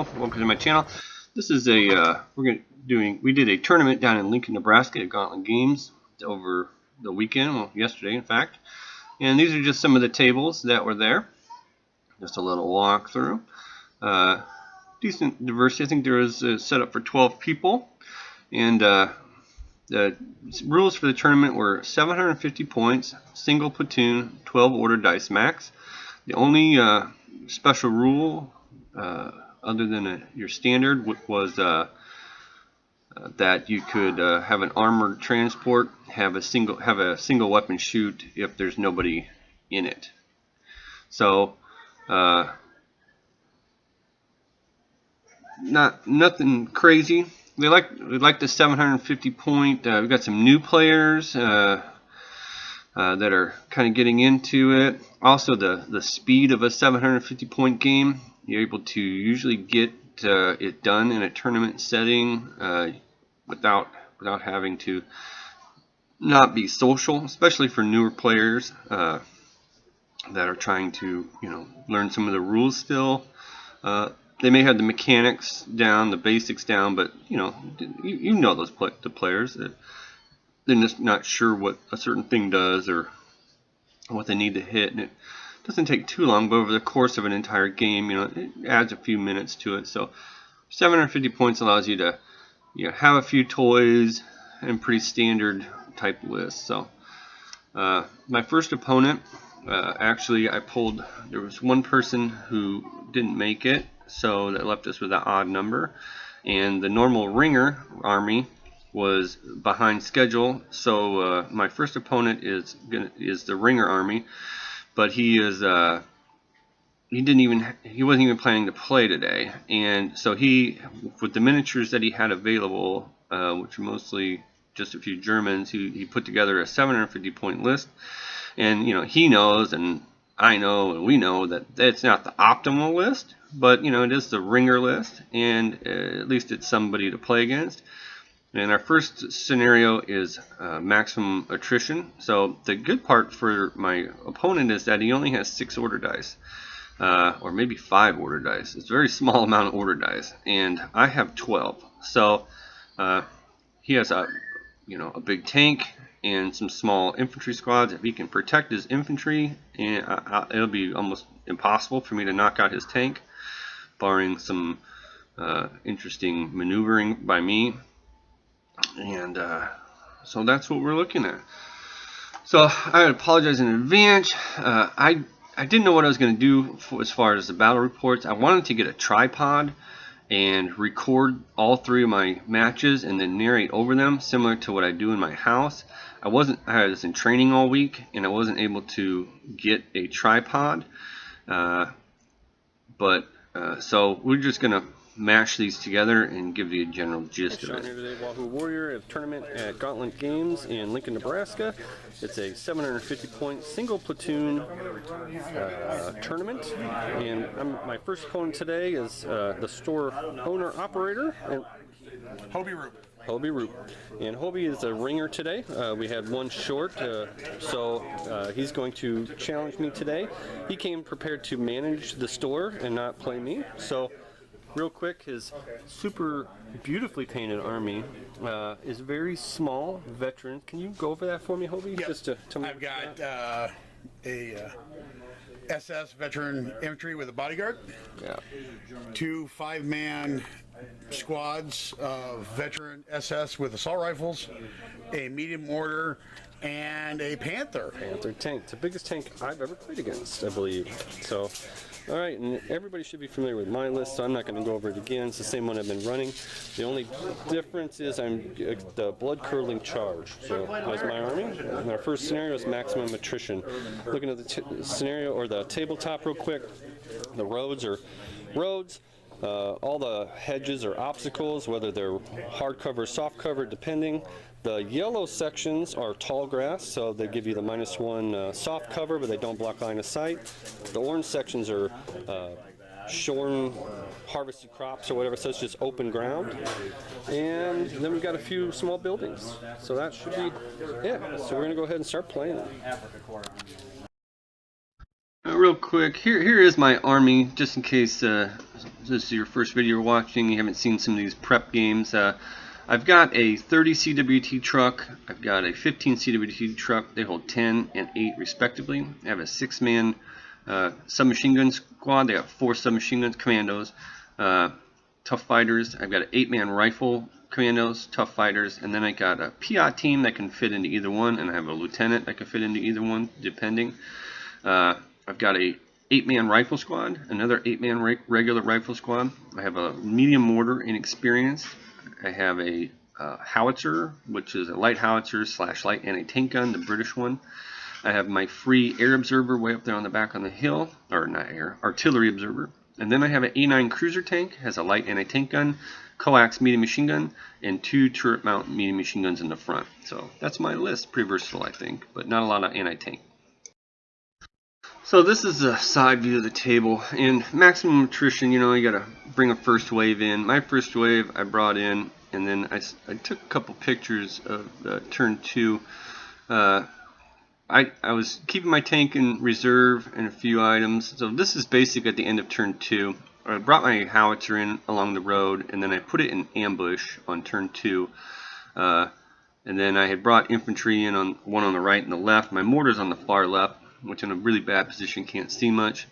Hello, welcome to my channel. This is a we did a tournament down in Lincoln, Nebraska at Gauntlet Games over the weekend, well, yesterday in fact. And these are just some of the tables that were there. Just a little walkthrough. Decent diversity. I think there was a setup for 12 people. And the rules for the tournament were 750 points, single platoon, 12 order dice max. The only special rule other than your standard was that you could have an armored transport, have a single weapon shoot if there's nobody in it. So nothing crazy. We like the 750 point. We've got some new players that are kind of getting into it. Also, the speed of a 750 point game. You're able to usually get it done in a tournament setting without having to not be social, especially for newer players that are trying to learn some of the rules still. They may have the mechanics down, the basics down, but you know the players. They're just not sure what a certain thing does or what they need to hit, and it doesn't take too long. But over the course of an entire game, it adds a few minutes to it. So 750 points allows you to have a few toys and pretty standard type lists. So my first opponent, actually, there was one person who didn't make it. So that left us with an odd number, and the normal ringer army was behind schedule. So my first opponent is the ringer army, but he wasn't even planning to play today, and so with the miniatures that he had available, which were mostly just a few Germans, he put together a 750 point list, and he knows, and I know, and we know that it's not the optimal list, but it is the ringer list, and at least it's somebody to play against. And our first scenario is maximum attrition. So the good part for my opponent is that he only has 6 order dice, or maybe 5 order dice. It's a very small amount of order dice, and I have 12. So he has a big tank and some small infantry squads. If he can protect his infantry, it'll be almost impossible for me to knock out his tank, barring some interesting maneuvering by me. And so that's what we're looking at. So I apologize in advance. I didn't know what I was going to do as far as the battle reports. I wanted to get a tripod and record all 3 of my matches and then narrate over them, similar to what I do in my house. I was in training all week, and I wasn't able to get a tripod. So we're just gonna mash these together and give you a general gist of it. Here today, WahooWarrior, a tournament at Gauntlet Games in Lincoln, Nebraska. It's a 750 point single platoon tournament, and my first opponent today is the store owner operator, Hobie Roop. And Hobie is a ringer today. We had one short, so he's going to challenge me today. He came prepared to manage the store and not play me. So real quick, his super beautifully painted army is very small, veteran. Can you go over that for me, Hobie? Yep. Just to I've got a SS veteran infantry with a bodyguard. Yeah. 2 5-man squads of veteran SS with assault rifles, a medium order, and a Panther. Panther tank. It's the biggest tank I've ever played against, I believe. So, all right, and everybody should be familiar with my list, so I'm not going to go over it again. It's the same one I've been running. The only difference is I'm the blood-curdling charge. So that's my army. And our first scenario is maximum attrition. Looking at the scenario, or the tabletop real quick, the roads are roads. All the hedges are obstacles, whether they're hard cover or soft cover, depending. The yellow sections are tall grass, so they give you the -1 soft cover, but they don't block line of sight. The orange sections are shorn, harvested crops or whatever, so it's just open ground. And then we've got a few small buildings. So that should be it. So we're going to go ahead and start playing. Real quick, here is my army, just in case this is your first video you're watching, you haven't seen some of these prep games. I've got a 30 CWT truck, I've got a 15 CWT truck, they hold 10 and 8 respectively. I have a 6-man submachine gun squad, they got 4 submachine guns, commandos, tough fighters. I've got an 8-man rifle, commandos, tough fighters, and then I got a PI team that can fit into either one, and I have a lieutenant that can fit into either one, depending. I've got a 8-man rifle squad, another 8-man regular rifle squad. I have a medium mortar inexperienced. I have a howitzer, which is a light howitzer / light anti-tank gun, the British one. I have my free air observer way up there on the back on the hill, or not air, artillery observer. And then I have an A9 cruiser tank, has a light anti-tank gun, coax medium machine gun, and 2 turret mount medium machine guns in the front. So that's my list. Pretty versatile, I think, but not a lot of anti-tank. So this is a side view of the table. In maximum attrition, you know, you gotta bring a first wave in. My first wave I brought in, and then I took a couple pictures of turn 2. I was keeping my tank in reserve and a few items. So this is basic at the end of turn 2. I brought my howitzer in along the road, and then I put it in ambush on turn 2. And then I had brought infantry in, on one on the right and the left. My mortar's on the far left, which in a really bad position, can't see much.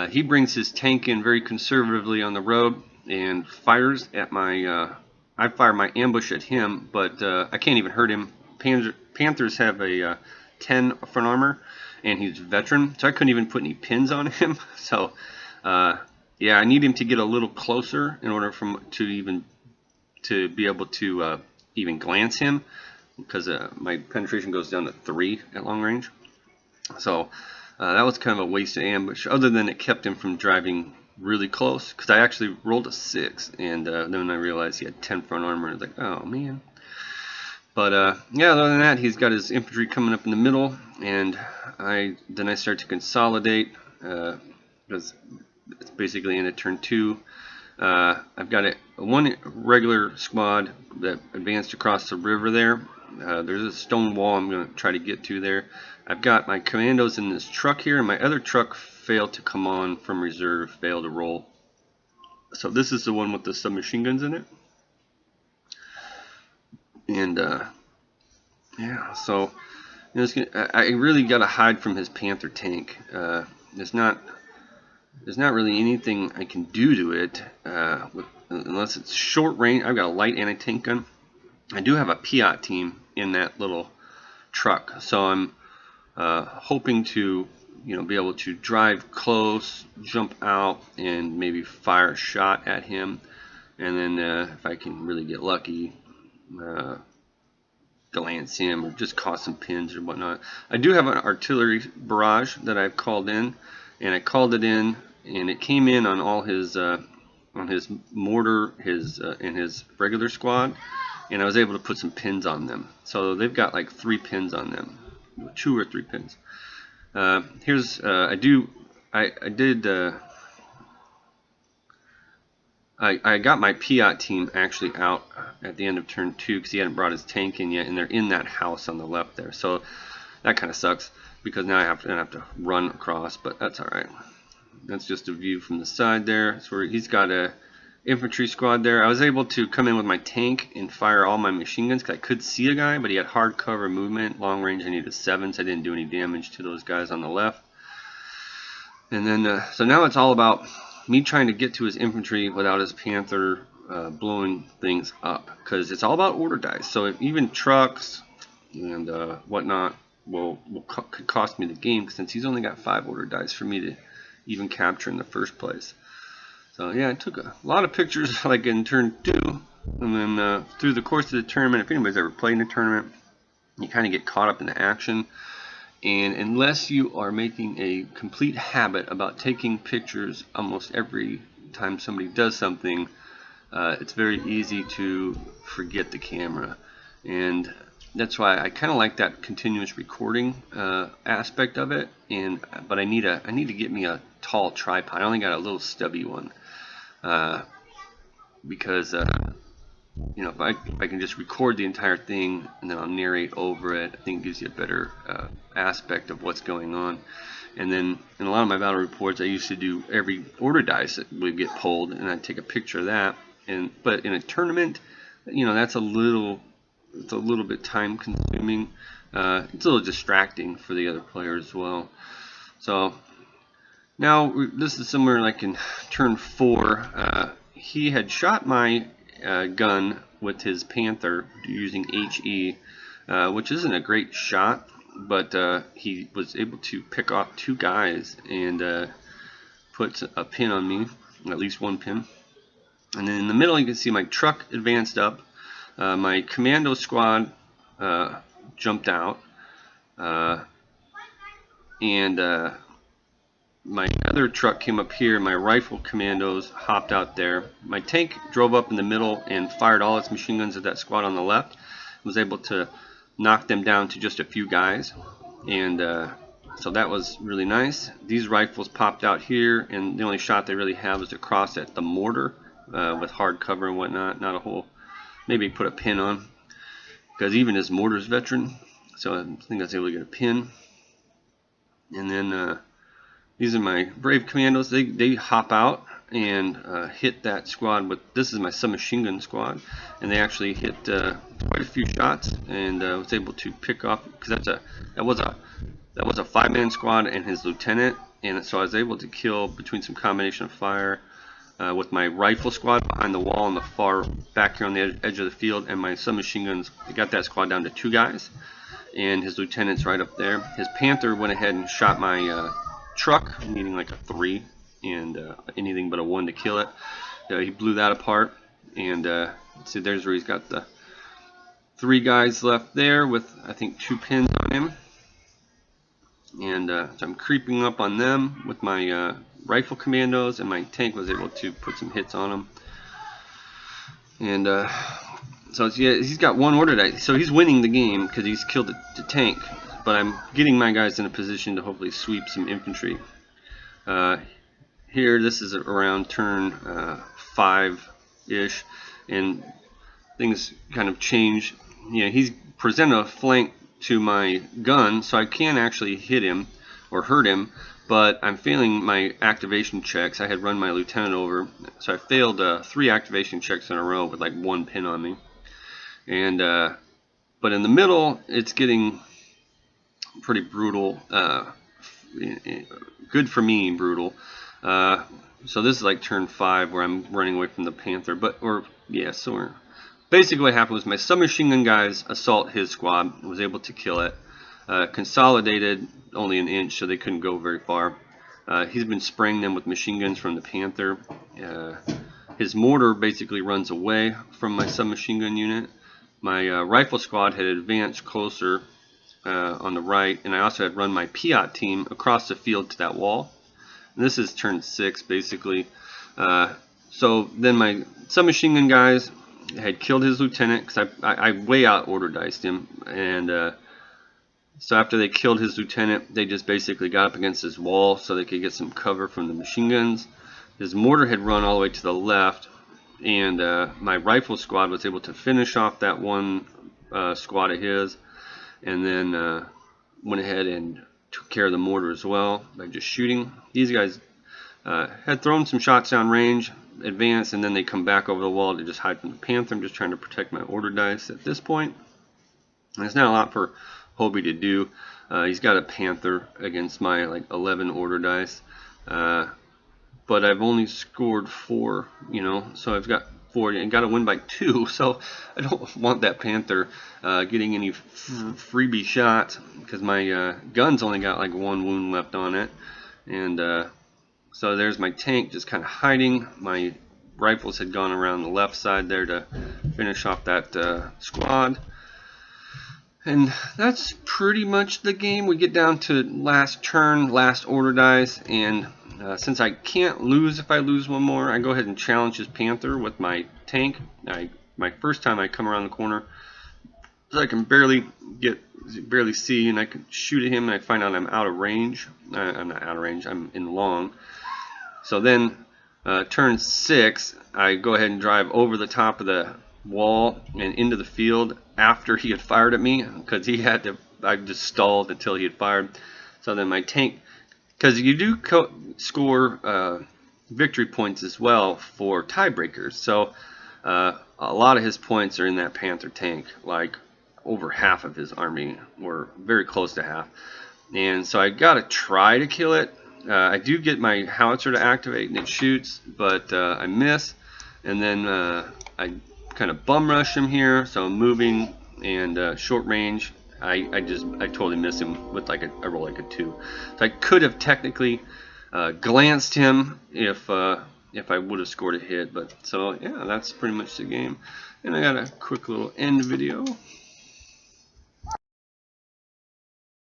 He brings his tank in very conservatively on the road and fires at my, I fire my ambush at him, but I can't even hurt him. Panthers have a 10 front armor, and he's a veteran, so I couldn't even put any pins on him. So yeah, I need him to get a little closer in order to be able to even glance him, because my penetration goes down to 3 at long range. So that was kind of a wasted ambush, other than it kept him from driving really close, because I actually rolled a 6, and then I realized he had 10 front armor, and I was like, oh man. But yeah, other than that, he's got his infantry coming up in the middle, and then I start to consolidate, because it's basically in a turn 2. I've got one regular squad that advanced across the river there. There's a stone wall I'm going to try to get to there. I've got my commandos in this truck here, and my other truck failed to come on from reserve, failed to roll. So this is the one with the submachine guns in it. And yeah, so you know, I really got to hide from his Panther tank. There's not really anything I can do to it unless it's short range. I've got a light anti-tank gun. I do have a PI team in that little truck, so I'm hoping to, you know, be able to drive close, jump out, and maybe fire a shot at him, and then if I can really get lucky, glance him or just cause some pins or whatnot. I do have an artillery barrage that I've called in, and I called it in, and it came in on all his on his mortar, and his regular squad, and I was able to put some pins on them. So they've got like 3 pins on them, 2 or 3 pins. Here's I got my Piat team actually out at the end of turn 2 because he hadn't brought his tank in yet, and they're in that house on the left there. So that kind of sucks because now I have to run across, but that's all right. That's just a view from the side there. That's where he's got a infantry squad there. I was able to come in with my tank and fire all my machine guns because I could see a guy, but he had hard cover movement, long range. I needed 7, so I didn't do any damage to those guys on the left. And then so now it's all about me trying to get to his infantry without his Panther blowing things up, because it's all about order dice. So if even trucks and whatnot could cost me the game, since he's only got 5 order dice for me to even capture in the first place. So yeah, I took a lot of pictures like in turn 2, and then through the course of the tournament, if anybody's ever played in a tournament, you kind of get caught up in the action. And unless you are making a complete habit about taking pictures almost every time somebody does something, it's very easy to forget the camera. And that's why I kind of like that continuous recording aspect of it. But I need to get me a tall tripod. I only got a little stubby one because you know, if I can just record the entire thing and then I'll narrate over it, I think it gives you a better aspect of what's going on. And then in a lot of my battle reports, I used to do every order dice that would get pulled, and I'd take a picture of that. But in a tournament, that's a little bit time consuming. It's a little distracting for the other players as well. So now this is somewhere like in turn 4. He had shot my gun with his Panther using HE, which isn't a great shot, but he was able to pick off 2 guys and put a pin on me, at least 1 pin. And then in the middle you can see my truck advanced up, my commando squad jumped out, and my other truck came up here. My rifle commandos hopped out there. My tank drove up in the middle and fired all its machine guns at that squad on the left. Was able to knock them down to just a few guys, and so that was really nice. These rifles popped out here, and the only shot they really have is across at the mortar with hard cover and whatnot. Not a whole, maybe put a pin on, because even his mortar's veteran, so I think I was able to get a pin. And then these are my brave commandos. They hop out and hit that squad with, this is my submachine gun squad, and they actually hit quite a few shots, and was able to pick off, because that was a 5-man squad and his lieutenant, and so I was able to kill between some combination of fire with my rifle squad behind the wall on the far back here on the edge of the field, and my submachine guns. I got that squad down to 2 guys, and his lieutenant's right up there. His Panther went ahead and shot my truck, needing like a 3 and anything but a 1 to kill it. He blew that apart, and see, there's where he's got the 3 guys left there with, I think, 2 pins on him. And so I'm creeping up on them with my rifle commandos, and my tank was able to put some hits on them. And so yeah, he's got 1 order dice, so he's winning the game because he's killed the tank. But I'm getting my guys in a position to hopefully sweep some infantry. Here, this is around turn 5-ish, and things kind of change. He's presented a flank to my gun, so I can actually hit him or hurt him, but I'm failing my activation checks. I had run my lieutenant over, so I failed 3 activation checks in a row with like 1 pin on me. And but in the middle, it's getting pretty brutal. Good for me, brutal. So this is like turn 5 where I'm running away from the Panther. So basically what happened was my submachine gun guys assault his squad, was able to kill it. Consolidated only an inch, so they couldn't go very far. He's been spraying them with machine guns from the Panther. His mortar basically runs away from my submachine gun unit. My rifle squad had advanced closer on the right, and I also had run my Piat team across the field to that wall. And this is turn 6 basically. So then my submachine gun guys had killed his lieutenant, because I way out order diced him, and so after they killed his lieutenant, they just basically got up against his wall so they could get some cover from the machine guns. His mortar had run all the way to the left, and my rifle squad was able to finish off that 1 squad of his, and then went ahead and took care of the mortar as well by just shooting. These guys had thrown some shots down range, advanced, and then they come back over the wall to just hide from the Panther. I'm just trying to protect my order dice at this point. And there's not a lot for Hobie to do. He's got a Panther against my like 11 order dice, but I've only scored 4, so I've got 4 and got to win by 2, so I don't want that Panther getting any freebie shots, because my gun's only got like 1 wound left on it. And so there's my tank just kind of hiding. My rifles had gone around the left side there to finish off that squad. And that's pretty much the game. We get down to last turn, last order dice, and since I can't lose if I lose 1 more, I go ahead and challenge his Panther with my tank. My first time I come around the corner, so I can barely see, and I can shoot at him, and I find out I'm out of range. I'm not out of range, I'm in long. So then turn 6, I go ahead and drive over the top of the wall and into the field after he had fired at me, because I just stalled until he had fired. So then my tank because you do score victory points as well for tiebreakers. So a lot of his points are in that Panther tank, like over half of his army, or very close to half. And so I gotta try to kill it. I do get my howitzer to activate and it shoots, but I miss. And then I kind of bum rush him here, so I'm moving and short range. I totally miss him with like I roll like a 2. So I could have technically glanced him if I would have scored a hit. But so yeah, that's pretty much the game. And I got a quick little end video.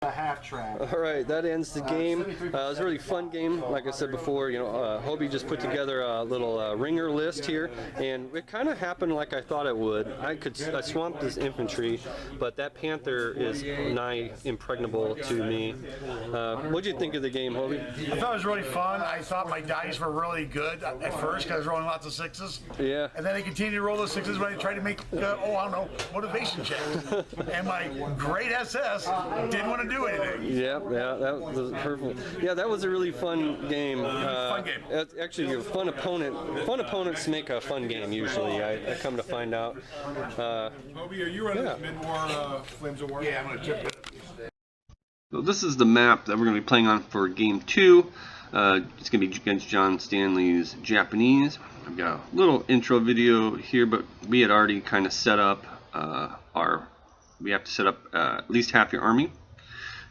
Half track. All right, that ends the game. It was a really fun game. Like I said before, Hobie just put together a little ringer list here, and it kind of happened like I thought it would. I swamped his infantry, but that Panther is nigh impregnable to me. What'd you think of the game, Hobie? I thought it was really fun. I thought my dice were really good at first because I was rolling lots of 6s. Yeah. And then I continued to roll those 6s when I tried to make, I don't know, motivation checks. And my great SS didn't want to do anything. Yeah, that was perfect. Yeah, that was a really fun game. Fun game. Actually, a fun opponent. Fun opponents make a fun game usually. I come to find out. Hobie, are you running this mid-war Flames of War? Yeah, I'm going to chip it. So this is the map that we're going to be playing on for Game 2. It's going to be against John Stanley's Japanese. I've got a little intro video here, but we had already kind of set up we have to set up at least half your army.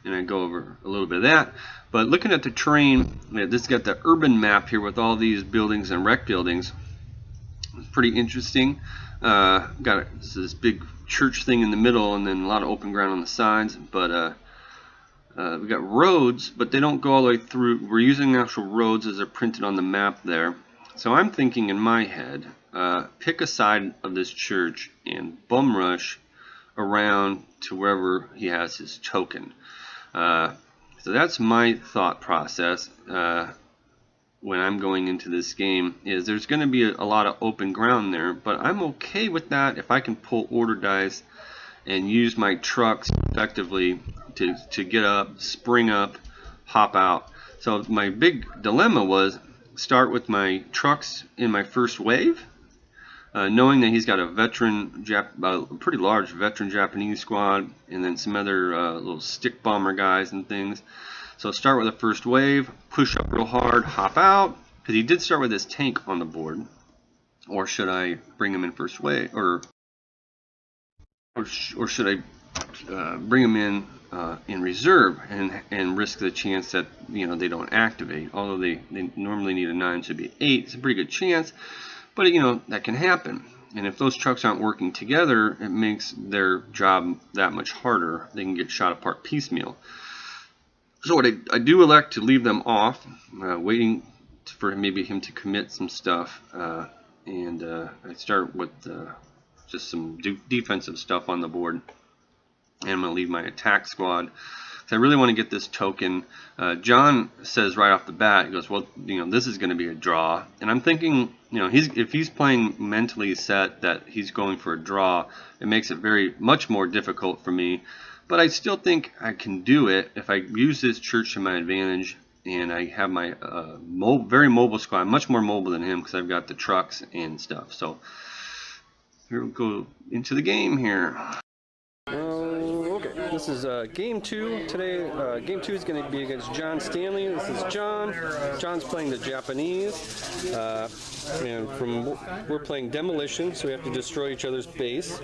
And I go over a little bit of that. But looking at the terrain, this has got the urban map here with all these buildings and rec buildings. It's pretty interesting. Got this big church thing in the middle, and then a lot of open ground on the sides. But we got roads, but they don't go all the way through. We're using actual roads as they're printed on the map there. So I'm thinking in my head, pick a side of this church and bum rush around to wherever he has his token. So that's my thought process when I'm going into this game, is there's going to be a lot of open ground there, but I'm okay with that if I can pull order dice and use my trucks effectively to get up, spring up, hop out. So my big dilemma was start with my trucks in my first wave, knowing that he's got a pretty large veteran Japanese squad, and then some other little stick bomber guys and things. So start with the first wave, push up real hard, hop out, because he did start with his tank on the board. Or should I bring him in first wave, or should I bring him in reserve and risk the chance that they don't activate? Although they normally need a 9, so it'd be 8. It's a pretty good chance. But that can happen, and if those trucks aren't working together, it makes their job that much harder. They can get shot apart piecemeal. So what I do elect to leave them off, waiting for maybe him to commit some stuff, and I start with just some defensive stuff on the board, and I'm going to leave my attack squad. I really want to get this token. John says right off the bat, he goes, well, this is going to be a draw. And I'm thinking, if he's playing mentally set that he's going for a draw, it makes it very much more difficult for me. But I still think I can do it if I use this church to my advantage, and I have my very mobile squad, much more mobile than him because I've got the trucks and stuff. So here we'll go into the game here. Okay, this is Game 2 today. Game 2 is going to be against John Stanley. This is John. John's playing the Japanese. And we're playing Demolition, so we have to destroy each other's base.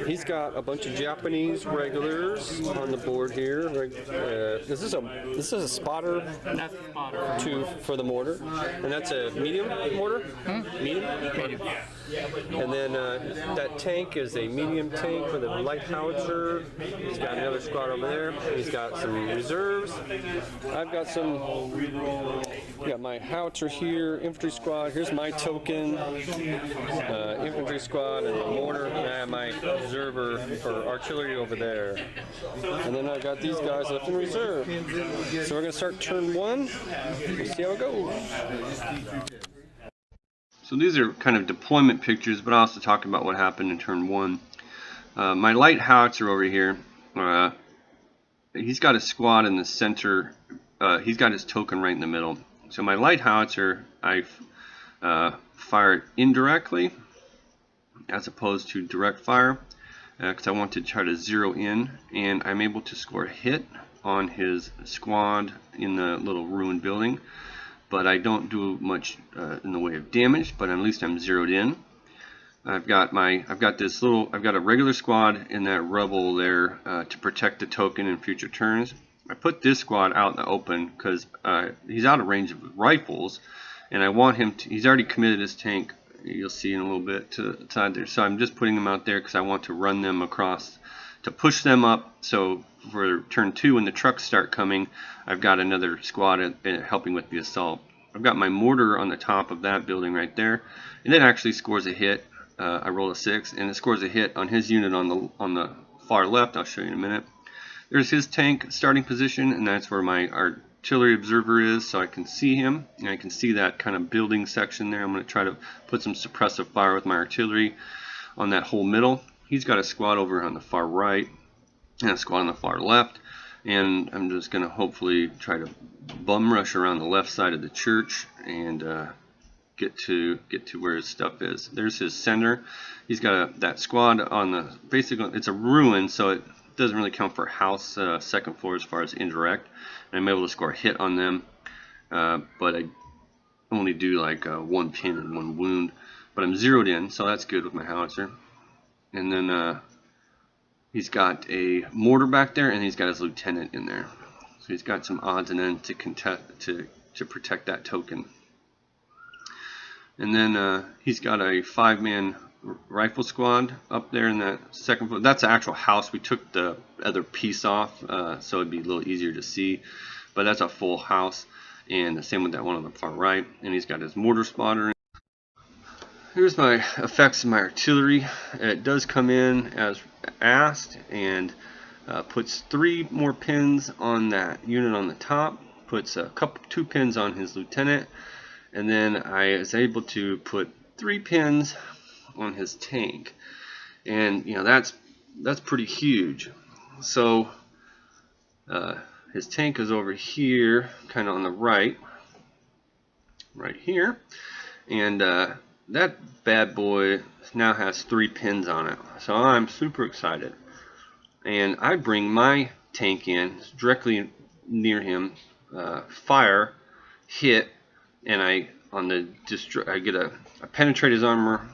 He's got a bunch of Japanese regulars on the board here. This is a spotter. That's a spotter. 2 for the mortar, and that's a medium mortar. Medium. And then that tank is a medium tank with a light howitzer. He's got another squad over there. He's got some reserves. I've got got my howitzer here, infantry squad. Here's my token, infantry squad, and a mortar. And I have my reserver for artillery over there. And then I got these guys left in reserve. So we're going to start turn 1. We'll see how it goes. So these are kind of deployment pictures, but I'll also talk about what happened in turn 1. My light howitzer over here, he's got a squad in the center he's got his token right in the middle. So my light howitzer, I fire it indirectly as opposed to direct fire, because I want to try to zero in, and I'm able to score a hit on his squad in the little ruined building, but I don't do much in the way of damage, but at least I'm zeroed in. I've got a regular squad in that rubble there to protect the token in future turns. I put this squad out in the open because he's out of range of rifles, and I want him to, he's already committed his tank, you'll see in a little bit, to the side there. So I'm just putting them out there because I want to run them across to push them up. So for turn 2, when the trucks start coming, I've got another squad helping with the assault. I've got my mortar on the top of that building right there, and it actually scores a hit. I roll a 6, and it scores a hit on his unit on the far left. I'll show you in a minute. There's his tank starting position, and that's where my artillery observer is, so I can see him, and I can see that kind of building section there. I'm going to try to put some suppressive fire with my artillery on that whole middle. He's got a squad over on the far right and a squad on the far left, and I'm just going to hopefully try to bum rush around the left side of the church and get to where his stuff is. There's his center. He's got that squad on the, basically it's a ruin, so it doesn't really count for house second floor as far as indirect, and I'm able to score a hit on them, but I only do like 1 pin and 1 wound, but I'm zeroed in, so that's good with my howitzer. And then he's got a mortar back there, and he's got his lieutenant in there, so he's got some odds and ends to protect that token. And then he's got a 5-man rifle squad up there in that second floor. That's the actual house. We took the other piece off, so it'd be a little easier to see. But that's a full house, and the same with that one on the far right. And he's got his mortar spotter. Here's my effects of my artillery. It does come in as asked, and puts 3 more pins on that unit on the top. Puts 2 pins on his lieutenant. And then I was able to put 3 pins on his tank, and you know that's pretty huge. So his tank is over here, kind of on the right here, and that bad boy now has 3 pins on it. So I'm super excited, and I bring my tank in directly near him, fire, hit. And I penetrate his armor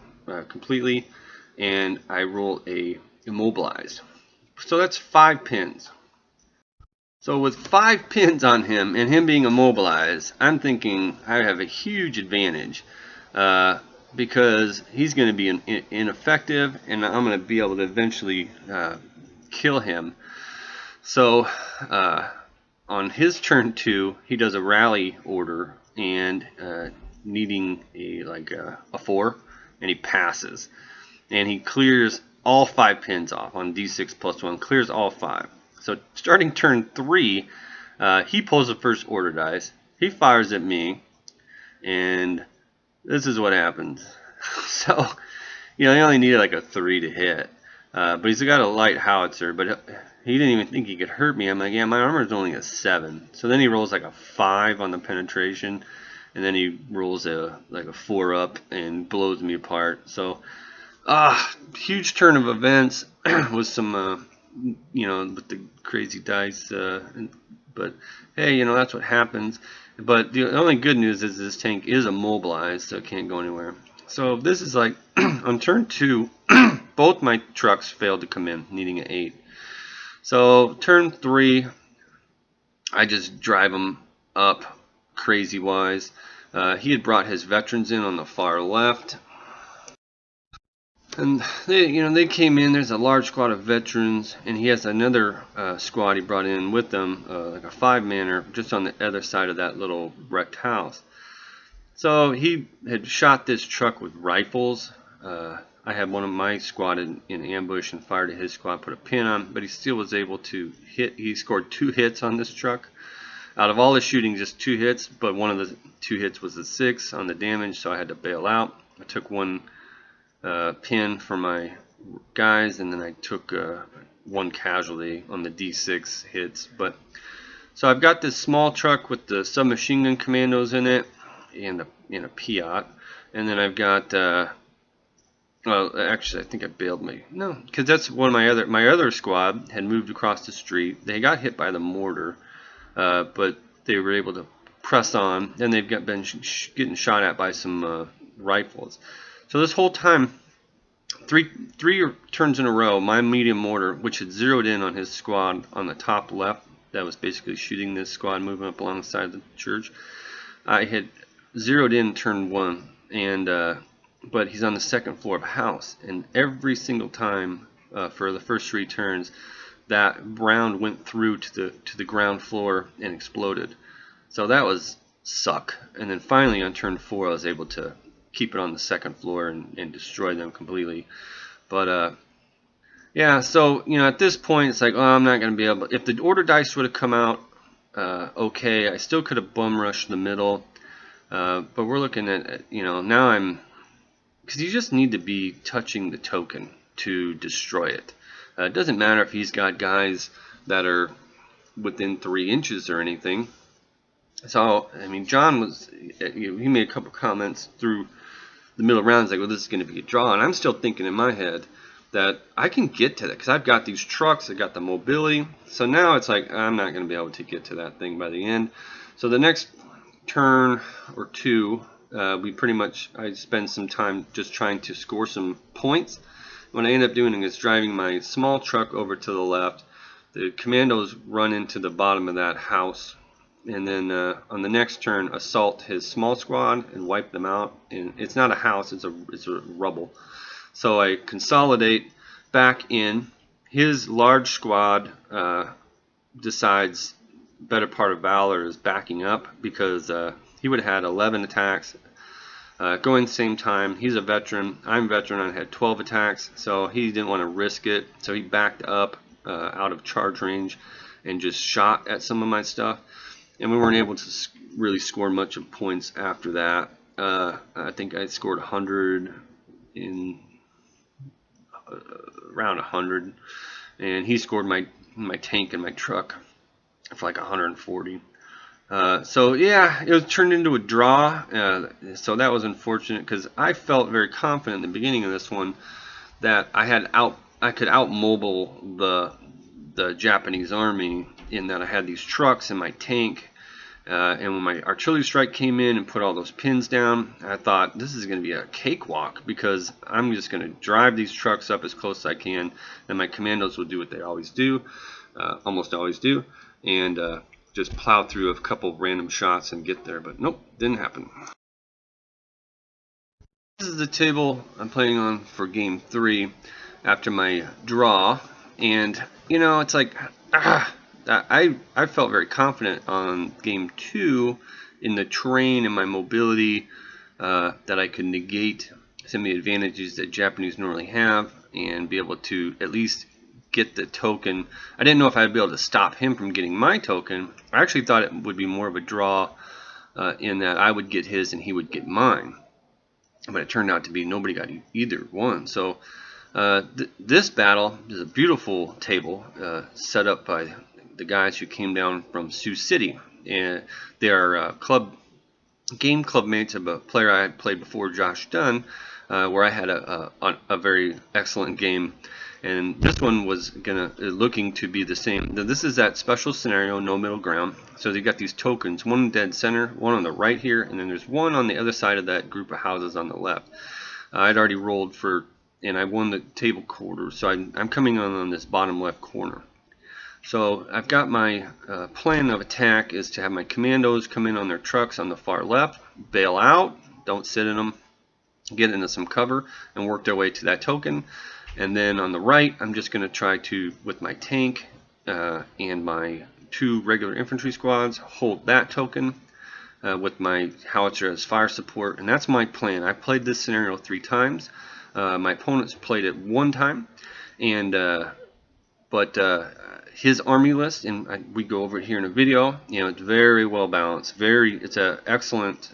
completely, and I roll a immobilized. So that's 5 pins. So with 5 pins on him and him being immobilized, I'm thinking I have a huge advantage because he's going to be ineffective, and I'm going to be able to eventually kill him. So on his turn 2, he does a rally order, and needing a 4, and he passes, and he clears all 5 pins off on D6 plus 1, clears all 5. So starting turn 3, he pulls the first order dice, he fires at me, and this is what happens. So you know, he only needed like a 3 to hit, but he's got a light howitzer, but he didn't even think he could hurt me. I'm like, yeah, my armor is only a 7. So then he rolls like a 5 on the penetration, and then he rolls like a 4 up and blows me apart. So huge turn of events with some you know, with the crazy dice, but hey, you know, that's what happens. But the only good news is this tank is immobilized, so it can't go anywhere. So this is like on turn 2, both my trucks failed to come in, needing an 8. So turn 3, I just drive them up crazy wise. He had brought his veterans in on the far left, and they came in. There's a large squad of veterans, and he has another squad he brought in with them, like a 5-manner, just on the other side of that little wrecked house. So he had shot this truck with rifles. I had one of my squad in ambush and fired at his squad, put a pin on, but he still was able to hit. He scored 2 hits on this truck. Out of all the shooting, just 2 hits, but one of the 2 hits was a 6 on the damage, so I had to bail out. I took 1 pin for my guys, and then I took 1 casualty on the D6 hits. But So I've got this small truck with the submachine gun commandos in it, and a Piat, and then I've got well, actually, I think I bailed because that's one of my other squad had moved across the street. They got hit by the mortar, but they were able to press on, and they've been getting shot at by some rifles. So this whole time, three turns in a row, my medium mortar, which had zeroed in on his squad on the top left, that was basically shooting this squad moving up alongside the church. I had zeroed in turn 1, and but he's on the second floor of a house, and every single time for the first 3 turns, that round went through to the ground floor and exploded. So that was suck. And then finally on turn 4, I was able to keep it on the second floor and destroy them completely. But yeah, so at this point it's like, oh, I'm not going to be able. If the order dice would have come out okay, I still could have bum rushed the middle. But we're looking at now because you just need to be touching the token to destroy it. It doesn't matter if he's got guys that are within 3 inches or anything. So I mean, John he made a couple comments through the middle rounds like, well, this is going to be a draw, and I'm still thinking in my head that I can get to that because I've got these trucks, I got the mobility. So now it's like I'm not going to be able to get to that thing by the end. So the next turn or 2, I spend some time just trying to score some points. What I end up doing is driving my small truck over to the left. The commandos run into the bottom of that house, and then on the next turn assault his small squad and wipe them out. And it's not a house, it's a rubble. So I consolidate back in. His large squad decides better part of valor is backing up because he would have had 11 attacks going the same time. He's a veteran. I'm a veteran. I had 12 attacks, so he didn't want to risk it. So he backed up out of charge range and just shot at some of my stuff. And we weren't able to really score much of points after that. I think I scored 100 in around 100, and he scored my tank and my truck for like 140. So yeah, it was turned into a draw. So that was unfortunate because I felt very confident in the beginning of this one that I could outmobile the Japanese army in that I had these trucks and my tank. And when my artillery strike came in and put all those pins down, I thought this is going to be a cakewalk because I'm just going to drive these trucks up as close as I can, and my commandos will do what they always do, almost always do, and just plow through a couple random shots and get there. But nope, didn't happen. This is the table I'm playing on for game 3 after my draw, and it's like I felt very confident on game 2 in the terrain and my mobility that I could negate some of the advantages that Japanese normally have and be able to at least get the token. I didn't know if I'd be able to stop him from getting my token. I actually thought it would be more of a draw in that I would get his and he would get mine. But it turned out to be nobody got either one. So this battle is a beautiful table set up by the guys who came down from Sioux City, and they are game club mates of a player I had played before, Josh Dunn, where I had a very excellent game. And this one was looking to be the same. This is that special scenario, no middle ground. So they got these tokens, one dead center, one on the right here, and then there's one on the other side of that group of houses on the left. I'd already rolled and I won the table quarter, so I'm coming on this bottom left corner. So I've got my plan of attack is to have my commandos come in on their trucks on the far left, bail out, don't sit in them, get into some cover, and work their way to that token. And then on the right, I'm just going to try to, with my tank and my 2 regular infantry squads, hold that token with my howitzer as fire support. And that's my plan. I played this scenario 3 times. My opponents played it 1 time, and but his army list, and we go over it here in a video. It's very well balanced. It's an excellent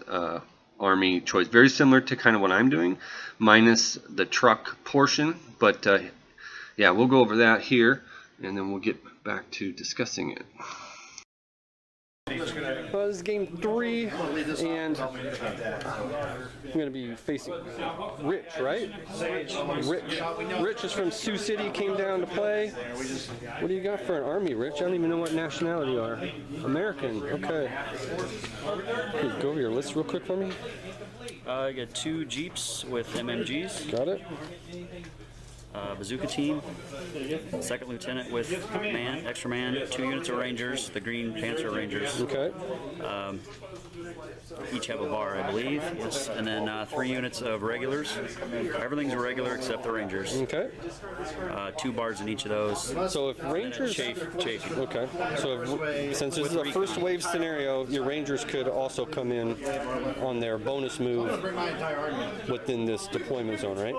army choice, very similar to kind of what I'm doing, minus the truck portion. But yeah, we'll go over that here, and then we'll get back to discussing it. This is game 3, and I'm going to be facing Rich, right? Rich is from Sioux City, came down to play. What do you got for an army, Rich? I don't even know what nationality you are. American, okay. Can you go over your list real quick for me? I got 2 Jeeps with MMGs. Got it. Bazooka team, 2nd lieutenant with extra man, 2 units of Rangers, the Green Panther Rangers. Okay. Each have a bar, I believe. Yes. And then 3 units of regulars. Everything's a regular except the Rangers. Okay. 2 bars in each of those. So if Rangers... Chafing. Okay. So since this is a first wave scenario, your Rangers could also come in on their bonus move within this deployment zone, right?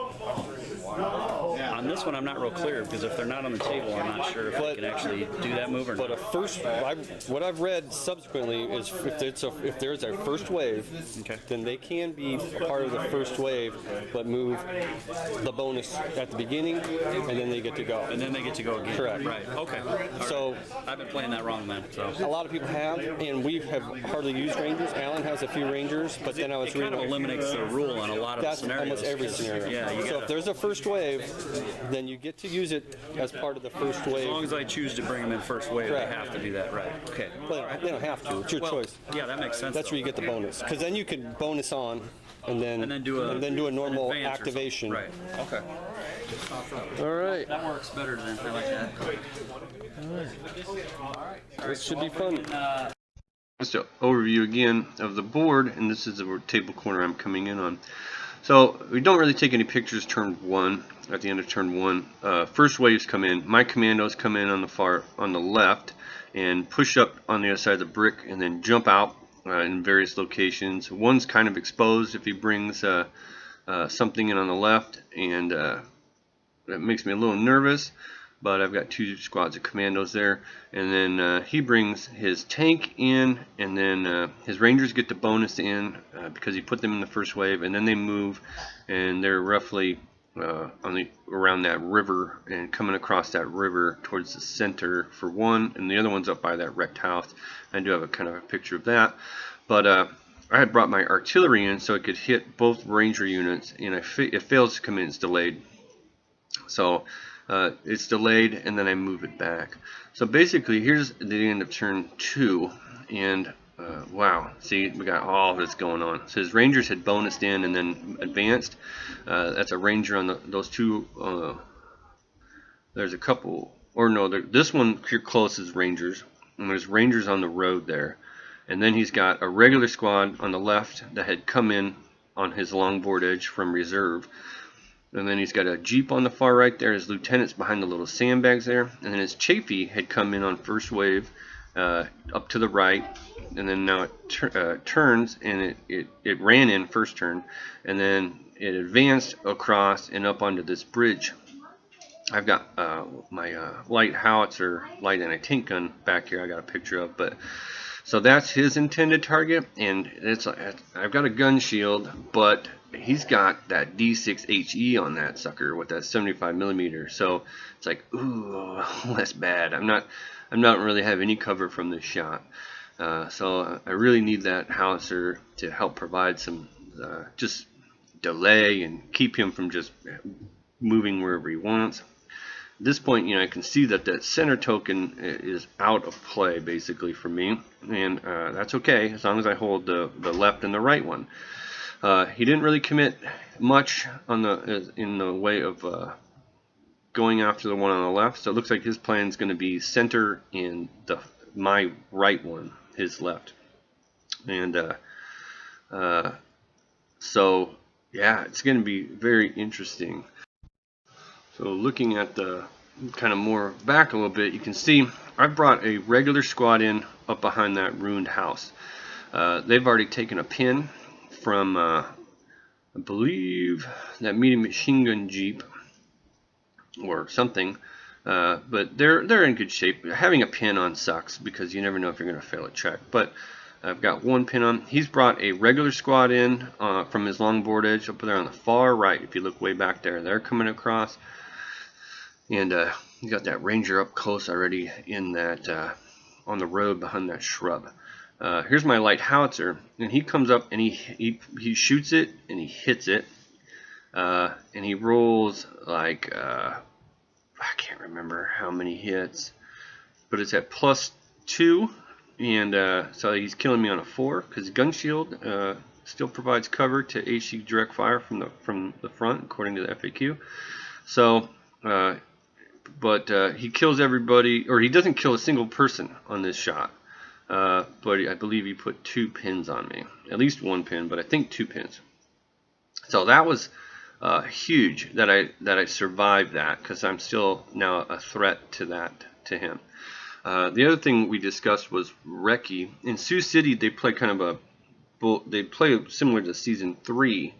On this one, I'm not real clear, because if they're not on the table, I'm not sure if they can actually do that move or not. But what I've read subsequently is if there's a first wave, then they can be a part of the first wave, but move the bonus at the beginning, and then they get to go. And then they get to go again. Correct. Right. Okay. So I've been playing that wrong then. So a lot of people have, and we have hardly used Rangers. Alan has a few Rangers, but then I was reading. It kind of eliminates the rule on a lot of That's scenarios. almost every scenario. Yeah. So if there's a first wave, then you get to use it as part of the first wave. As long as I choose to bring them in first wave, Correct. they have to do that, right? Okay. Well, they don't have to. It's your choice. Yeah, that makes sense. That's where you get the bonus, because then you can bonus on, and then do a normal activation. Right. Okay. All right. That works better than I like that. All right. This should be fun. Just an overview again of the board, and this is the table corner I'm coming in on. So we don't really take any pictures turn 1 at the end of turn 1. First waves come in. My commandos come in on the left and push up on the other side of the brick and then jump out in various locations. One's kind of exposed if he brings something in on the left, and that makes me a little nervous. But I've got 2 squads of commandos there, and then he brings his tank in, and then his Rangers get the bonus in because he put them in the first wave, and then they move, and they're roughly around that river and coming across that river towards the center for one, and the other one's up by that wrecked house. I do have a kind of a picture of that, but I had brought my artillery in so it could hit both Ranger units, and it fails to come in. It's delayed, so it's delayed, and then I move it back. So basically, here's the end of turn 2, and wow, see, we got all this going on. So his Rangers had bonused in and then advanced. That's a Ranger on those 2. There's a couple, or no, this one here close is Rangers, and there's Rangers on the road there. And then he's got a regular squad on the left that had come in on his longboard edge from reserve. And then he's got a Jeep on the far right there. His lieutenant's behind the little sandbags there. And then his Chafee had come in on first wave up to the right. And then now it turns, and it ran in first turn. And then it advanced across and up onto this bridge. I've got my light howitzer, light anti-tank gun back here. I got a picture of, but so that's his intended target, and I've got a gun shield, but he's got that D6HE on that sucker with that 75mm. So it's like, ooh, that's bad. I'm not really have any cover from this shot. So I really need that howitzer to help provide some just delay and keep him from just moving wherever he wants. At this point, I can see that center token is out of play basically for me, and that's okay as long as I hold the left and the right one. He didn't really commit much in the way of going after the one on the left, so it looks like his plan is going to be center in my right one, his left, and so yeah, it's going to be very interesting. So looking at the kind of more back a little bit, you can see I've brought a regular squad in up behind that ruined house. They've already taken a pin from I believe that medium machine gun Jeep or something, but they're in good shape. Having a pin on sucks because you never know if you're going to fail a check, but I've got one pin on. He's brought a regular squad in from his longboard edge up there on the far right. If you look way back there, they're coming across. And you got that Ranger up close already in that on the road behind that shrub. here's my light howitzer, and he comes up and he shoots it and he hits it, and he rolls like I can't remember how many hits, but it's at +2, and so he's killing me on a 4 because gun shield still provides cover to HE direct fire from the front according to the FAQ. So but he kills everybody, or he doesn't kill a single person on this shot. But I believe he put 2 pins on me, at least 1 pin, but I think 2 pins. So that was huge that I survived that, because I'm still now a threat to him. The other thing we discussed was Recce. In Sioux City, they play kind of they play similar to Season 3.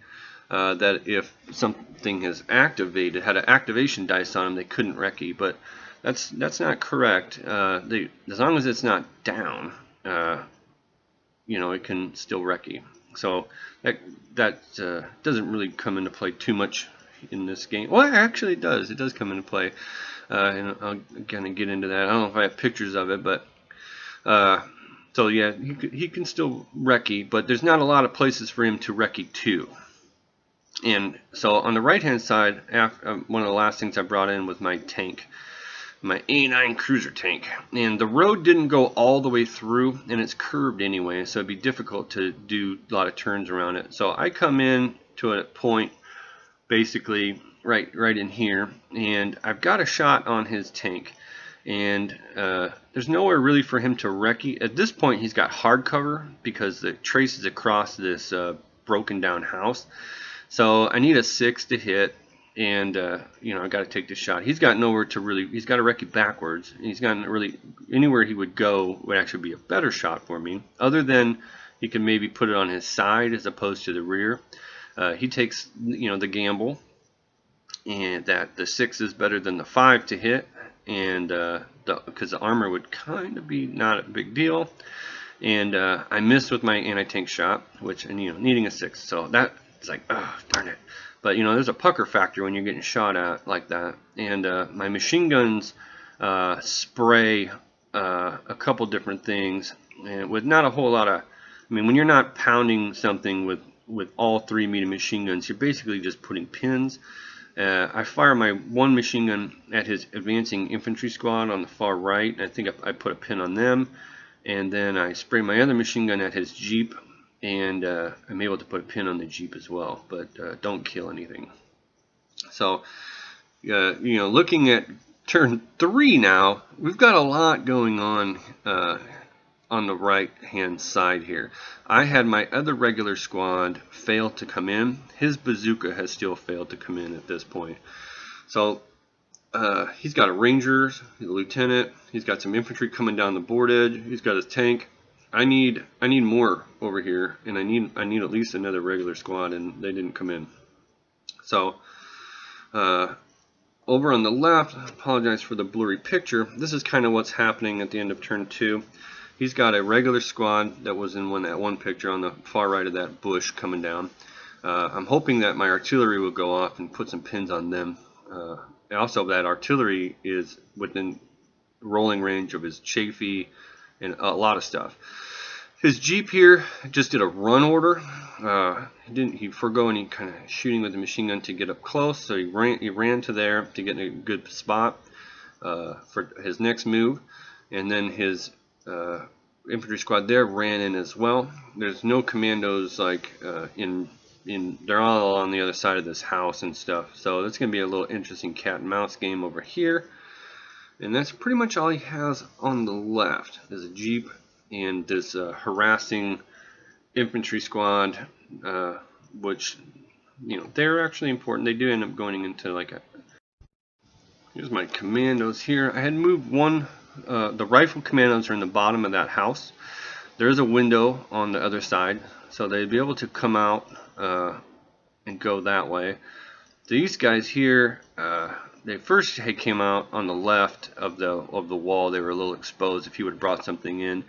That if something has activated, had an activation dice on them, they couldn't Recce, but that's not correct. As long as it's not down, it can still Recce. So that doesn't really come into play too much in this game. Well, actually it does. It does come into play, and I'll kind of get into that. I don't know if I have pictures of it, but so yeah, he can still Recce, but there's not a lot of places for him to Recce to. And so on the right hand side, one of the last things I brought in was my tank, my A9 cruiser tank, and the road didn't go all the way through, and it's curved anyway, so it'd be difficult to do a lot of turns around it. So I come in to a point basically right in here, and I've got a shot on his tank, and there's nowhere really for him to Recce. At this point he's got hard cover because the traces across this broken down house. So I need a 6 to hit, and I got to take the shot. He's got nowhere to really. He's got to Recce backwards. He's got really anywhere he would go would actually be a better shot for me. Other than he can maybe put it on his side as opposed to the rear. He takes the gamble, and that the 6 is better than the 5 to hit, and because the armor would kind of be not a big deal. And I missed with my anti-tank shot, which needing a 6. So that. It's like, oh, darn it. But, there's a pucker factor when you're getting shot at like that. And my machine guns spray a couple different things. And with not a whole lot of... when you're not pounding something with all 3 medium machine guns, you're basically just putting pins. I fire my one machine gun at his advancing infantry squad on the far right. I think I put a pin on them. And then I spray my other machine gun at his Jeep. And I'm able to put a pin on the Jeep as well, but don't kill anything. So, looking at turn 3 now, we've got a lot going on the right-hand side here. I had my other regular squad fail to come in. His bazooka has still failed to come in at this point. So, he's got a ranger, he's a lieutenant, he's got some infantry coming down the board edge, he's got his tank. I need more over here, and I need at least another regular squad, and they didn't come in. So over on the left, I apologize for the blurry picture. This is kind of what's happening at the end of turn 2. He's got a regular squad that was in that one picture on the far right of that bush coming down. I'm hoping that my artillery will go off and put some pins on them. Also, that artillery is within rolling range of his Chafee and a lot of stuff. His Jeep here just did a run order. He forgo any kind of shooting with the machine gun to get up close, so he ran to there to get in a good spot for his next move, and then his infantry squad there ran in as well. There's no commandos like they're all on the other side of this house and stuff, so that's going to be a little interesting cat and mouse game over here. And that's pretty much all he has on the left. There's a Jeep and this harassing infantry squad, which, they're actually important. They do end up going into like a... Here's my commandos here. I had moved one... the rifle commandos are in the bottom of that house. There's a window on the other side, so they'd be able to come out and go that way. These guys here... they first came out on the left of the wall. They were a little exposed if you would have brought something in.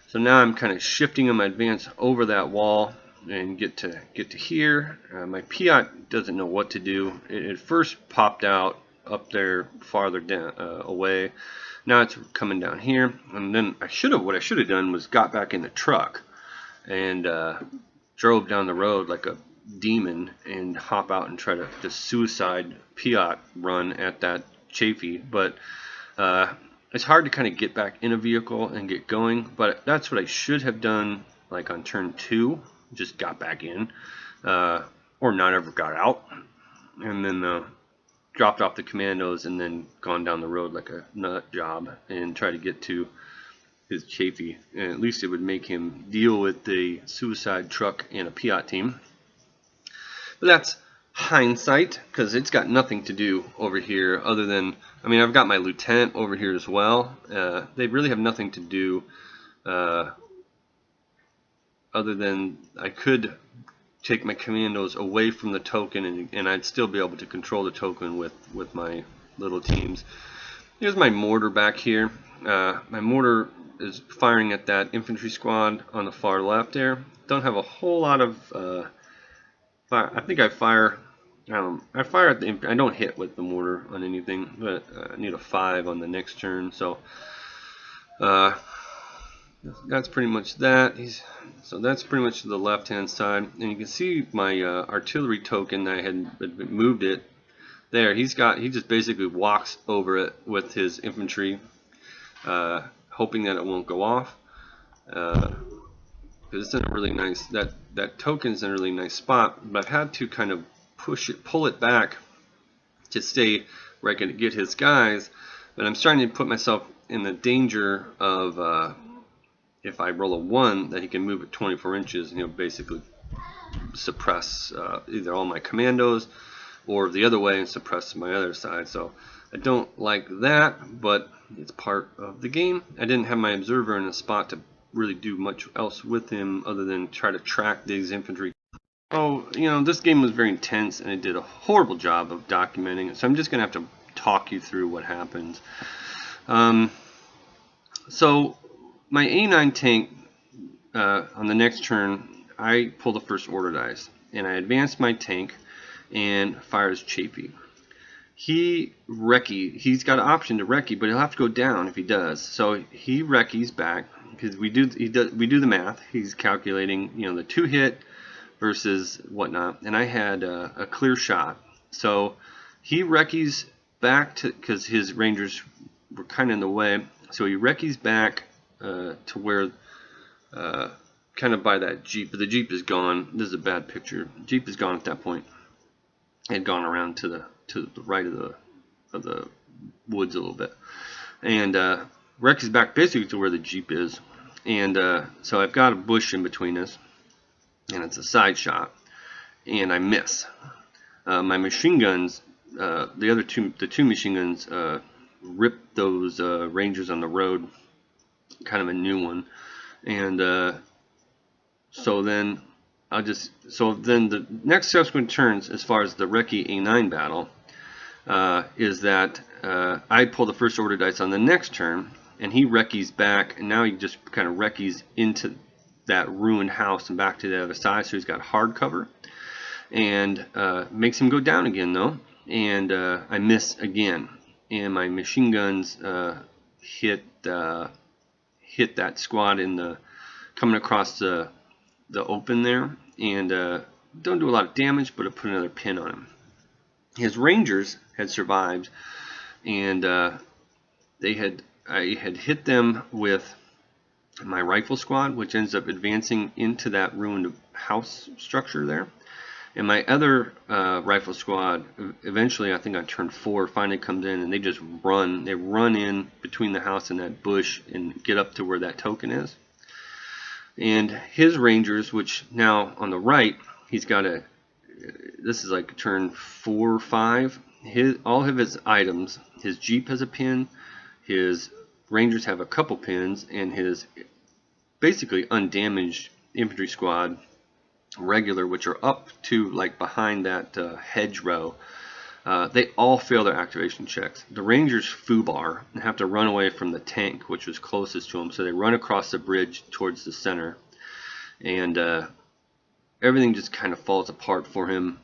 So now I'm kind of shifting them, advance over that wall and get to here. My Piat doesn't know what to do. It first popped out up there farther down away, Now it's coming down here, and then what I should have done was got back in the truck and drove down the road like a demon and hop out and try to suicide Piat run at that Chafee. But it's hard to kind of get back in a vehicle and get going, but that's what I should have done like on turn 2, just got back in, or not ever got out, and then dropped off the commandos and then gone down the road like a nut job and try to get to his Chafee. And at least it would make him deal with the suicide truck and a Piat team. But that's hindsight, because it's got nothing to do over here other than, I mean, I've got my lieutenant over here as well. They really have nothing to do other than I could take my commandos away from the token, and I'd still be able to control the token with my little teams. Here's my mortar back here. My mortar is firing at that infantry squad on the far left there. Don't have a whole lot of fire. I think I fire at the, I don't hit with the mortar on anything, but I need a 5 on the next turn. So that's pretty much that. So that's pretty much the left hand side, and you can see my artillery token. I had moved it there. He just basically walks over it with his infantry, hoping that it won't go off. Because it's in a really nice, that token's in a really nice spot, but I've had to kind of pull it back to stay where I can get his guys. But I'm starting to put myself in the danger of if I roll a 1, that he can move it 24 inches and he'll basically suppress either all my commandos or the other way and suppress my other side. So I don't like that, but it's part of the game. I didn't have my observer in a spot to really do much else with him other than try to track these infantry. Oh, you know, this game was very intense and it did a horrible job of documenting it, so I'm just going to have to talk you through what happens. So my A9 tank, on the next turn, I pull the first order dice, and I advance my tank and fires Chafee. He's got an option to recce, but he'll have to go down if he does. So he recce's back, because we do the math. He's calculating, you know, the 2 hit versus whatnot, and I had a clear shot. So he recce's back because his rangers were kind of in the way. So he recce's back to where, kind of by that Jeep, but the Jeep is gone. This is a bad picture. Jeep is gone at that point. It had gone around to the right of the woods a little bit, and Rex is back basically to where the Jeep is, and so I've got a bush in between us, and it's a side shot, and I miss. My machine guns, the two machine guns, ripped those rangers on the road. Kind of a new one, and so then the next subsequent turns, as far as the recce A9 battle, is that I pull the first order dice on the next turn, and he recce's back, and now he just kind of recce's into that ruined house and back to the other side, so he's got hard cover, and makes him go down again though, and I miss again, and my machine guns hit that squad in the coming across the open there, and don't do a lot of damage, but it put another pin on him. His rangers had survived, and I had hit them with my rifle squad, which ends up advancing into that ruined house structure there. And my other rifle squad, eventually, I think on turn 4, finally comes in, and they just run. They run in between the house and that bush and get up to where that token is. And his rangers, which now on the right, he's got this is like turn 4 or 5. All of his items, his Jeep has a pin, his rangers have a couple pins, and his basically undamaged infantry squad, regular, which are up to like behind that hedgerow, they all fail their activation checks. The rangers foobar and have to run away from the tank, which was closest to them, so they run across the bridge towards the center, and everything just kind of falls apart for him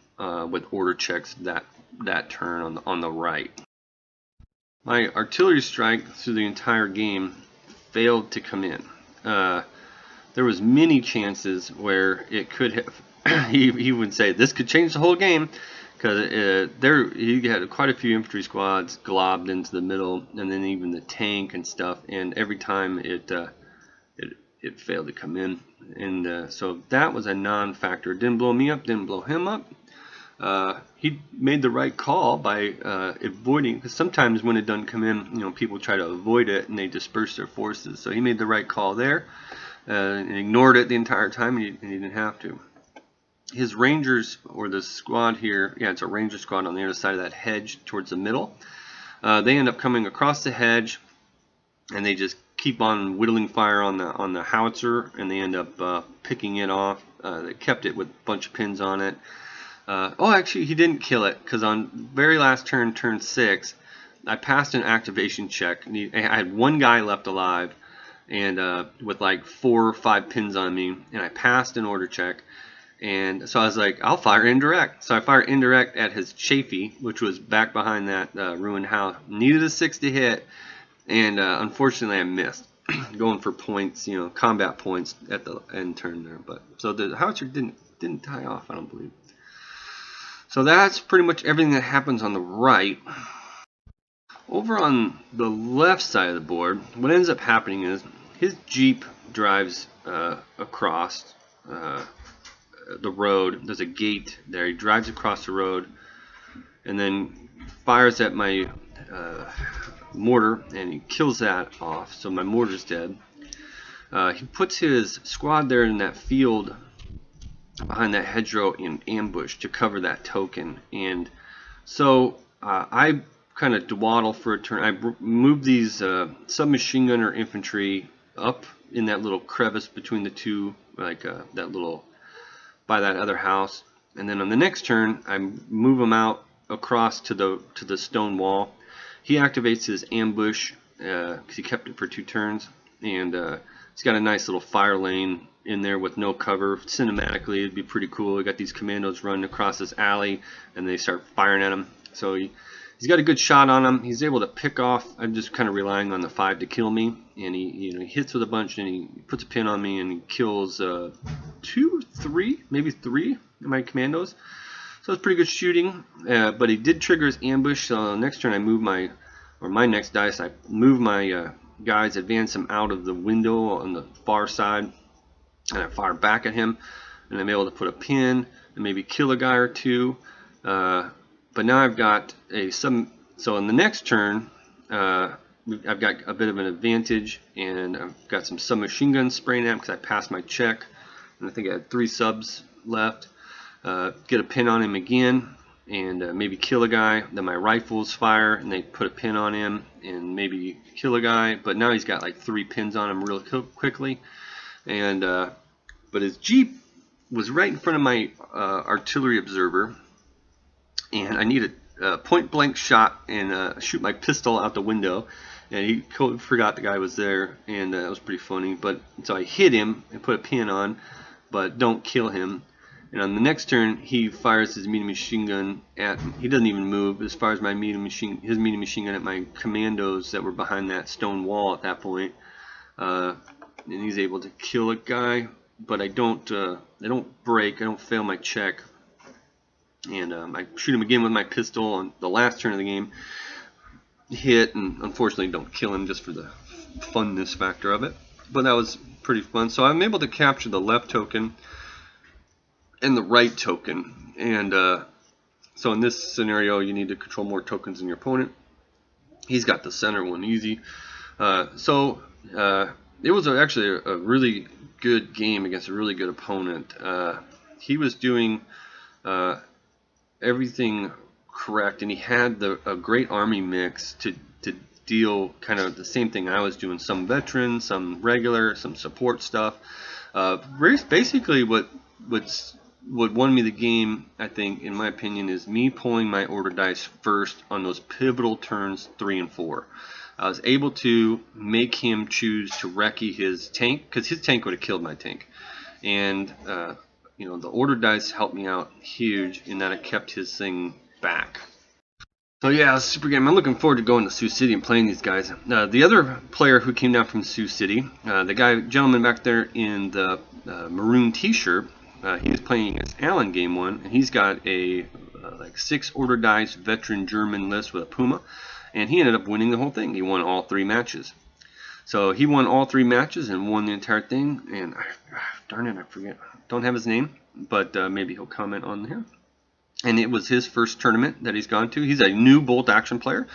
with order checks that turn on the right. My artillery strike through the entire game failed to come in. There was many chances where it could have. he would say this could change the whole game, because he had quite a few infantry squads globbed into the middle, and then even the tank and stuff. And every time it failed to come in, and so that was a non-factor. It didn't blow me up, didn't blow him up. He made the right call by avoiding, because sometimes when it doesn't come in, people try to avoid it and they disperse their forces. So he made the right call there, and ignored it the entire time, and he didn't have to. His Rangers, or the squad here, yeah, it's a Ranger squad on the other side of that hedge towards the middle. They end up coming across the hedge, and they just keep on whittling fire on the howitzer, and they end up picking it off. They kept it with a bunch of pins on it. Oh, actually, he didn't kill it, because on very last turn, turn 6, I passed an activation check. I had one guy left alive, and with like 4 or 5 pins on me, and I passed an order check. And so I was like, I'll fire indirect. So I fired indirect at his Chafee, which was back behind that ruined house. Needed a 6 to hit, and unfortunately I missed. Going for points, combat points at the end turn there. But so the howitzer didn't tie off, I don't believe. So that's pretty much everything that happens on the right. Over on the left side of the board, what ends up happening is his Jeep drives across the road. There's a gate there. He drives across the road and then fires at my mortar, and he kills that off. So my mortar's dead. He puts his squad there in that field behind that hedgerow in ambush to cover that token. And so I kind of dwaddle for a turn. I move these submachine gunner infantry up in that little crevice between the two, like that little, by that other house, and then on the next turn I move him out across to the stone wall. He activates his ambush because he kept it for 2 turns, and he's got a nice little fire lane in there with no cover. Cinematically it'd be pretty cool. We got these commandos running across this alley, and they start firing at him. So he's got a good shot on him. He's able to pick off. I'm just kind of relying on the 5 to kill me, and he hits with a bunch, and he puts a pin on me, and he kills 2, 3, maybe 3 of my commandos. So it's pretty good shooting, but he did trigger his ambush. So next turn I move my next dice, I move my guys, advance them out of the window on the far side, and I fire back at him, and I'm able to put a pin and maybe kill a guy or 2. But now I've got so on the next turn, I've got a bit of an advantage, and I've got some submachine guns spraying at him because I passed my check, and I think I had 3 subs left. Get a pin on him again, and maybe kill a guy. Then my rifles fire, and they put a pin on him, and maybe kill a guy. But now he's got like 3 pins on him real quickly, and but his Jeep was right in front of my artillery observer, and I needed a point blank shot and shoot my pistol out the window, and he forgot the guy was there, and that was pretty funny. But so I hit him and put a pin on, but don't kill him. And on the next turn, he fires his medium machine gun at me. He doesn't even move. As far as his medium machine gun at my commandos that were behind that stone wall at that point, and he's able to kill a guy. But I don't break. I don't fail my check. And I shoot him again with my pistol on the last turn of the game. Hit, and unfortunately don't kill him just for the funness factor of it. But that was pretty fun. So I'm able to capture the left token and the right token. And so in this scenario, you need to control more tokens than your opponent. He's got the center one easy. So it was actually a really good game against a really good opponent. He was doing everything correct, and he had a great army mix to deal kind of the same thing I was doing. Some veteran, some regular, some support stuff. Basically what won me the game, I think, in my opinion, is me pulling my order dice first on those pivotal turns 3 and 4. I was able to make him choose to recce his tank, because his tank would have killed my tank. And the order dice helped me out huge in that it kept his thing back. So yeah, super game. I'm looking forward to going to Sioux City and playing these guys. The other player who came down from Sioux City, the gentleman back there in the maroon T-shirt, he was playing against Alan game 1, and he's got a like 6 order dice veteran German list with a Puma, and he ended up winning the whole thing. He won all 3 matches. So he won all 3 matches and won the entire thing. And darn it, I forget. Don't have his name, but maybe he'll comment on here. And it was his first tournament that he's gone to. He's a new bolt action player,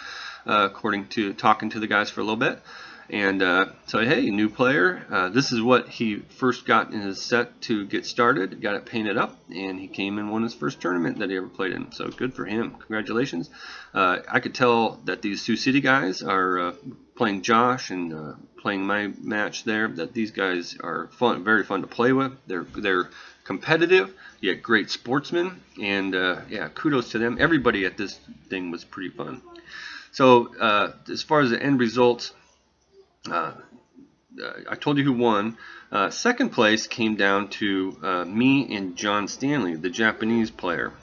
according to talking to the guys for a little bit. And so, hey, new player. This is what he first got in his set to get started. Got it painted up, and he came and won his first tournament that he ever played in. So good for him. Congratulations. I could tell that these Sioux City guys are playing Josh and playing my match there. That these guys are fun, very fun to play with. They're competitive, yet great sportsmen, and yeah, kudos to them. Everybody at this thing was pretty fun. So as far as the end results, I told you who won. Second place came down to me and John Stanley, the Japanese player.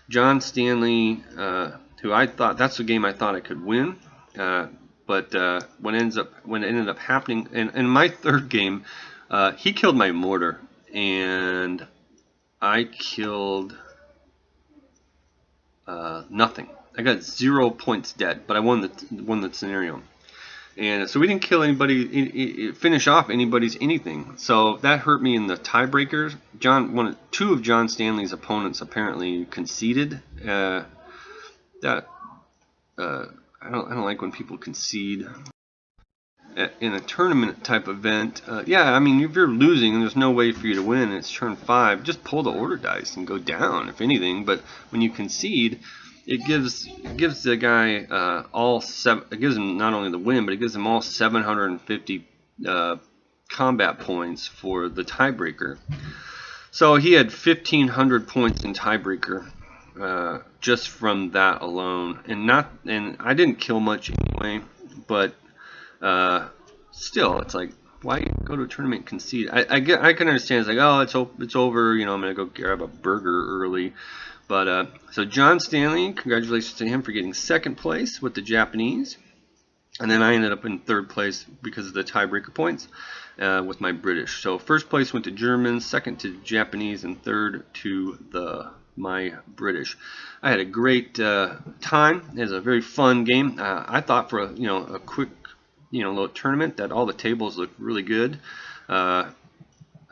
John Stanley, who I thought, that's the game I thought I could win, but what ended up happening in my third game, he killed my mortar, and I killed nothing. I got 0 points dead, but I won the scenario. And so we didn't kill anybody, finish off anybody's anything. So that hurt me in the tiebreakers. Two of John Stanley's opponents apparently conceded. I don't like when people concede in a tournament type event. Yeah, I mean, if you're losing and there's no way for you to win and it's turn 5, just pull the order dice and go down, if anything. But when you concede, it gives the guy it gives him not only the win, but it gives him all 750 combat points for the tiebreaker. So he had 1,500 points in tiebreaker just from that alone, and I didn't kill much anyway, but still, it's like, why go to a tournament and concede? I can understand. It's like, oh, it's over. You know, I'm gonna go grab a burger early. But so John Stanley, congratulations to him for getting second place with the Japanese, and then I ended up in third place because of the tiebreaker points with my British. So first place went to Germans, second to Japanese, and third to my British. I had a great time. It was a very fun game. I thought for a quick little tournament that all the tables looked really good.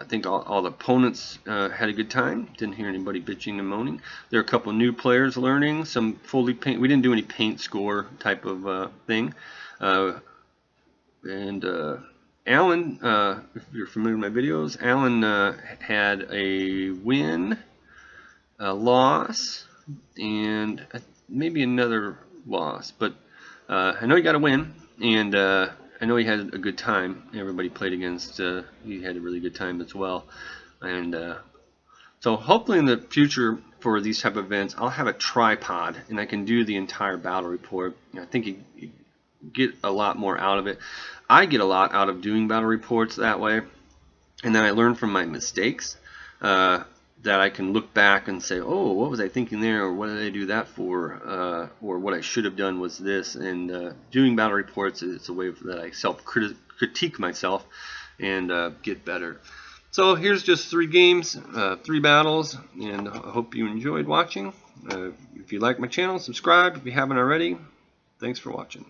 I think all the opponents had a good time. Didn't hear anybody bitching and moaning. There are a couple new players learning. Some fully paint. We didn't do any paint score type of thing. And Alan, if you're familiar with my videos, Alan had a win, a loss, and maybe another loss. But I know he got a win, and I know he had a good time. Everybody played against, he had a really good time as well. And so hopefully in the future for these type of events, I'll have a tripod and I can do the entire battle report. I think you get a lot more out of it. I get a lot out of doing battle reports that way. And then I learn from my mistakes that I can look back and say, oh, what was I thinking there, or what did I do that for, or what I should have done was this. And doing battle reports, it's a way that I self-critique myself and get better. So here's just 3 games, 3 battles, and I hope you enjoyed watching. If you like my channel, subscribe if you haven't already. Thanks for watching.